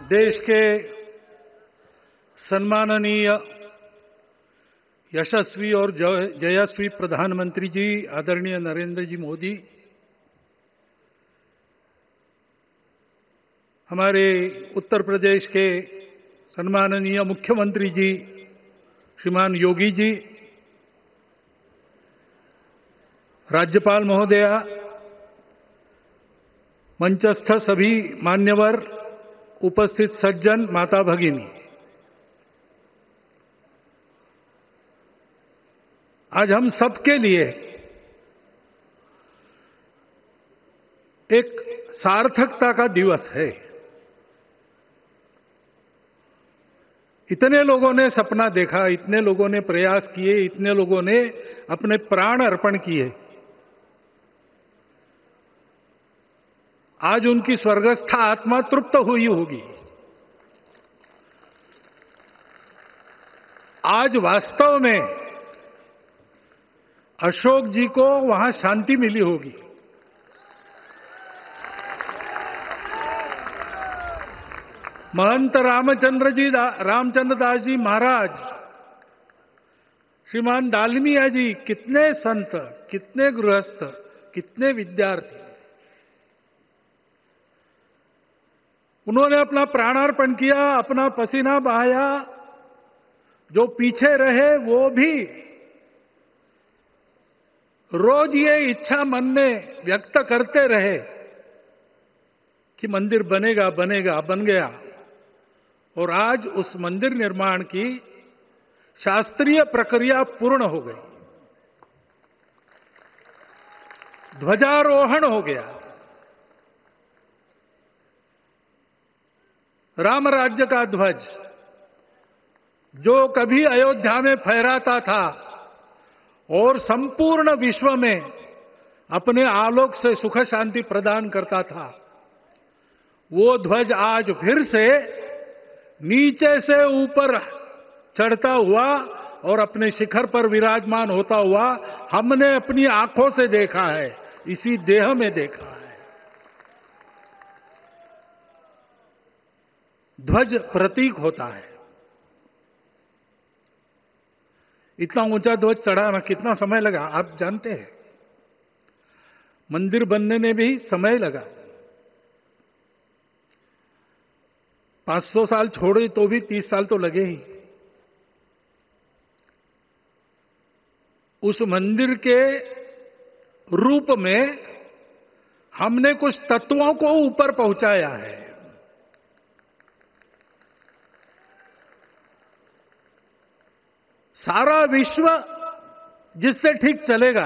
देश के सम्माननीय यशस्वी और जयस्वी प्रधानमंत्री जी आदरणीय नरेंद्र जी मोदी, हमारे उत्तर प्रदेश के सम्माननीय मुख्यमंत्री जी श्रीमान योगी जी, राज्यपाल महोदया, मंचस्थ सभी मान्यवर, उपस्थित सज्जन, माता भगिनी, आज हम सबके लिए एक सार्थकता का दिवस है। इतने लोगों ने सपना देखा, इतने लोगों ने प्रयास किए, इतने लोगों ने अपने प्राण अर्पण किए। आज उनकी स्वर्गस्थ आत्मा तृप्त हुई होगी। आज वास्तव में अशोक जी को वहां शांति मिली होगी। महंत रामचंद्र दास जी महाराज, श्रीमान डालमिया जी, कितने संत, कितने गृहस्थ, कितने विद्यार्थी, उन्होंने अपना प्राणार्पण किया, अपना पसीना बहाया। जो पीछे रहे वो भी रोज ये इच्छा मन में व्यक्त करते रहे कि मंदिर बनेगा बनेगा, बन गया। और आज उस मंदिर निर्माण की शास्त्रीय प्रक्रिया पूर्ण हो गई, ध्वजारोहण हो गया। राम राज्य का ध्वज जो कभी अयोध्या में फहराता था और संपूर्ण विश्व में अपने आलोक से सुख शांति प्रदान करता था, वो ध्वज आज फिर से नीचे से ऊपर चढ़ता हुआ और अपने शिखर पर विराजमान होता हुआ हमने अपनी आंखों से देखा है, इसी देह में देखा है। ध्वज प्रतीक होता है। इतना ऊंचा ध्वज चढ़ाना कितना समय लगा आप जानते हैं? मंदिर बनने में भी समय लगा। 500 साल छोड़े तो भी 30 साल तो लगे ही। उस मंदिर के रूप में हमने कुछ तत्वों को ऊपर पहुंचाया है। सारा विश्व जिससे ठीक चलेगा,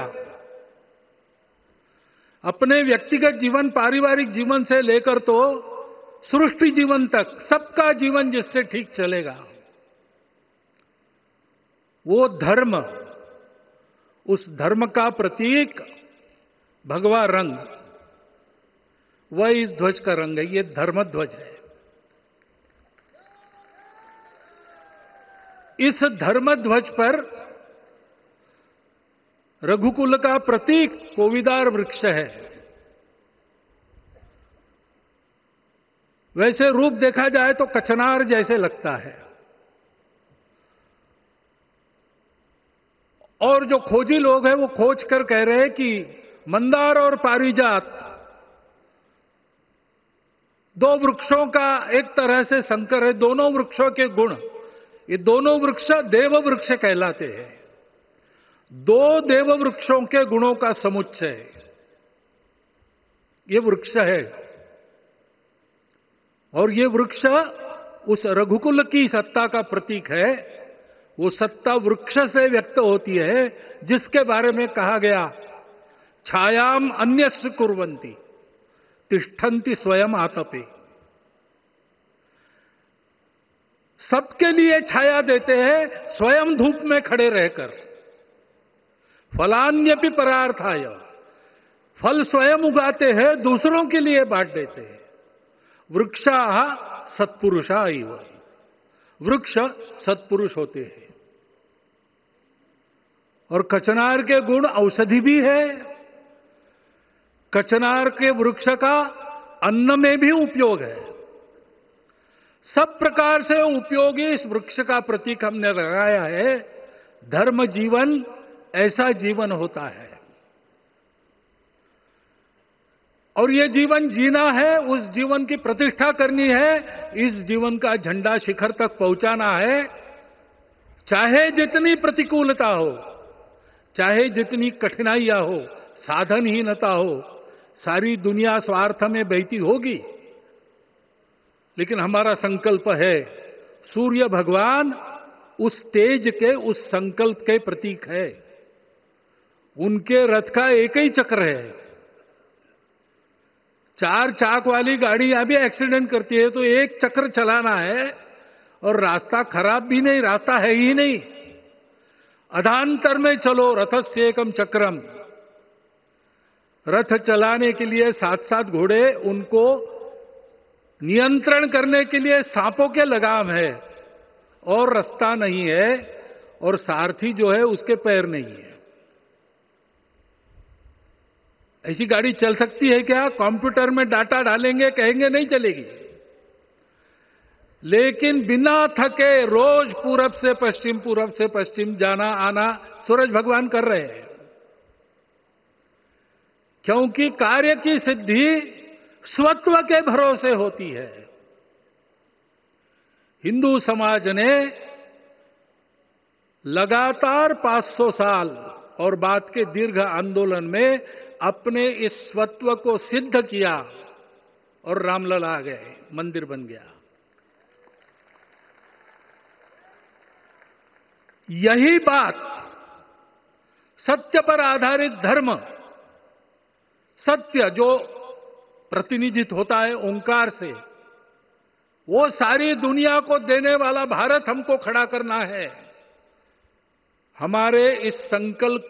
अपने व्यक्तिगत जीवन, पारिवारिक जीवन से लेकर तो सृष्टि जीवन तक सबका जीवन जिससे ठीक चलेगा, वो धर्म, उस धर्म का प्रतीक भगवा रंग, वह इस ध्वज का रंग है। ये धर्म ध्वज है। इस धर्म ध्वज पर रघुकुल का प्रतीक कोविदार वृक्ष है। वैसे रूप देखा जाए तो कचनार जैसे लगता है। और जो खोजी लोग हैं वो खोज कर कह रहे हैं कि मंदार और पारिजात दो वृक्षों का एक तरह से संकर है। दोनों वृक्षों के गुण, ये दोनों वृक्ष देव वृक्ष कहलाते हैं। दो देव वृक्षों के गुणों का समुच्चय ये वृक्ष है। और ये वृक्ष उस रघुकुल की सत्ता का प्रतीक है। वो सत्ता वृक्ष से व्यक्त होती है, जिसके बारे में कहा गया, छायाम अन्यस्य कुर्वन्ति तिष्ठन्ति स्वयं आतपे। सबके लिए छाया देते हैं, स्वयं धूप में खड़े रहकर। फलान्यपि परार्थाय, फल स्वयं उगाते हैं, दूसरों के लिए बांट देते हैं। वृक्षाः सत्पुरुषा इव, वृक्ष सत्पुरुष होते हैं। और कचनार के गुण औषधि भी है। कचनार के वृक्ष का अन्न में भी उपयोग है। सब प्रकार से उपयोगी इस वृक्ष का प्रतीक हमने लगाया है। धर्म जीवन ऐसा जीवन होता है, और ये जीवन जीना है, उस जीवन की प्रतिष्ठा करनी है, इस जीवन का झंडा शिखर तक पहुंचाना है। चाहे जितनी प्रतिकूलता हो, चाहे जितनी कठिनाइयां हो, साधनहीनता हो, सारी दुनिया स्वार्थ में बहती होगी, लेकिन हमारा संकल्प है, सूर्य भगवान उस तेज के, उस संकल्प के प्रतीक है। उनके रथ का एक ही चक्र है। 4 चाक वाली गाड़ी यहां भी एक्सीडेंट करती है, तो एक चक्र चलाना है, और रास्ता खराब भी नहीं, रास्ता है ही नहीं। अधांतर में चलो रथस्य एकम चक्रम। रथ चलाने के लिए 7-7 घोड़े, उनको नियंत्रण करने के लिए सांपों के लगाम है, और रास्ता नहीं है, और सारथी जो है उसके पैर नहीं है। ऐसी गाड़ी चल सकती है क्या? कंप्यूटर में डाटा डालेंगे, कहेंगे नहीं चलेगी। लेकिन बिना थके रोज पूरब से पश्चिम जाना आना सूरज भगवान कर रहे हैं, क्योंकि कार्य की सिद्धि स्वत्व के भरोसे होती है। हिंदू समाज ने लगातार 500 साल और बाद के दीर्घ आंदोलन में अपने इस स्वत्व को सिद्ध किया, और रामलला आ गए, मंदिर बन गया। यही बात सत्य पर आधारित धर्म, सत्य जो प्रतिनिधित्व होता है ओंकार से, वो सारी दुनिया को देने वाला भारत हमको खड़ा करना है। हमारे इस संकल्प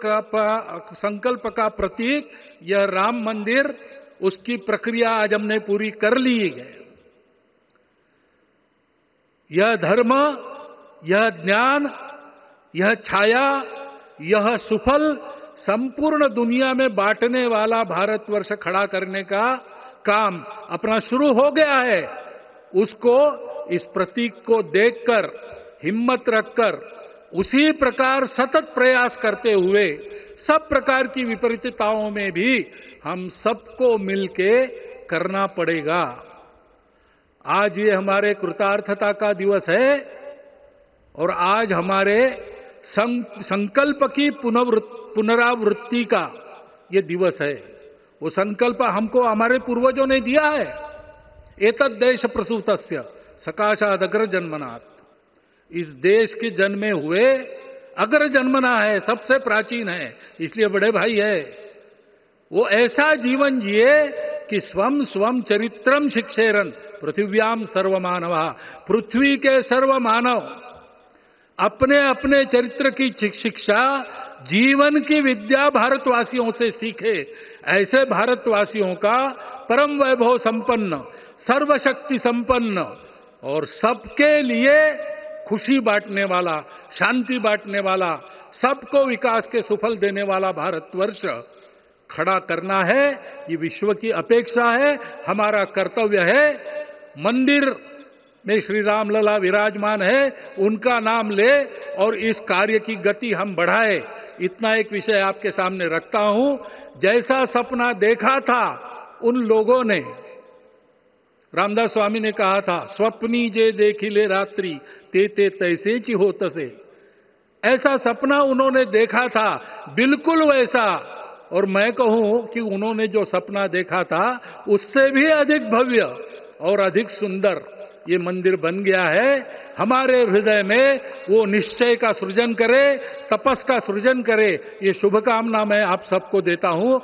का प्रतीक यह राम मंदिर, उसकी प्रक्रिया आज हमने पूरी कर ली है। यह धर्म, यह ज्ञान, यह छाया, यह सुफल संपूर्ण दुनिया में बांटने वाला भारतवर्ष खड़ा करने का काम अपना शुरू हो गया है। उसको, इस प्रतीक को देखकर, हिम्मत रखकर, उसी प्रकार सतत प्रयास करते हुए, सब प्रकार की विपरीतताओं में भी हम सबको मिलके करना पड़ेगा। आज ये हमारे कृतार्थता का दिवस है, और आज हमारे संकल्प की पुनरावृत्ति का ये दिवस है। वो संकल्प हमको हमारे पूर्वजों ने दिया है। एतद् देश प्रसूतस्य सकाशाद अग्र जन्मनात्। इस देश के जन्मे हुए अग्र जन्मना है, सबसे प्राचीन है, इसलिए बड़े भाई है। वो ऐसा जीवन जिए कि स्वम स्वम चरित्रम शिक्षेरन पृथिव्याम सर्वमानवा। पृथ्वी के सर्व मानव अपने अपने चरित्र की शिक्षा, जीवन की विद्या भारतवासियों से सीखे। ऐसे भारतवासियों का परम वैभव संपन्न, सर्वशक्ति संपन्न और सबके लिए खुशी बांटने वाला, शांति बांटने वाला, सबको विकास के सुफल देने वाला भारतवर्ष खड़ा करना है। ये विश्व की अपेक्षा है, हमारा कर्तव्य है। मंदिर में श्री रामलला विराजमान है, उनका नाम ले और इस कार्य की गति हम बढ़ाए। इतना एक विषय आपके सामने रखता हूं। जैसा सपना देखा था उन लोगों ने, रामदास स्वामी ने कहा था, स्वप्नी जे देखिले रात्रि ते ते तैसे ची हो तसे। ऐसा सपना उन्होंने देखा था, बिल्कुल वैसा। और मैं कहूं कि उन्होंने जो सपना देखा था उससे भी अधिक भव्य और अधिक सुंदर ये मंदिर बन गया है। हमारे हृदय में वो निश्चय का सृजन करे, तपस का सृजन करे, ये शुभकामना मैं आप सबको देता हूं।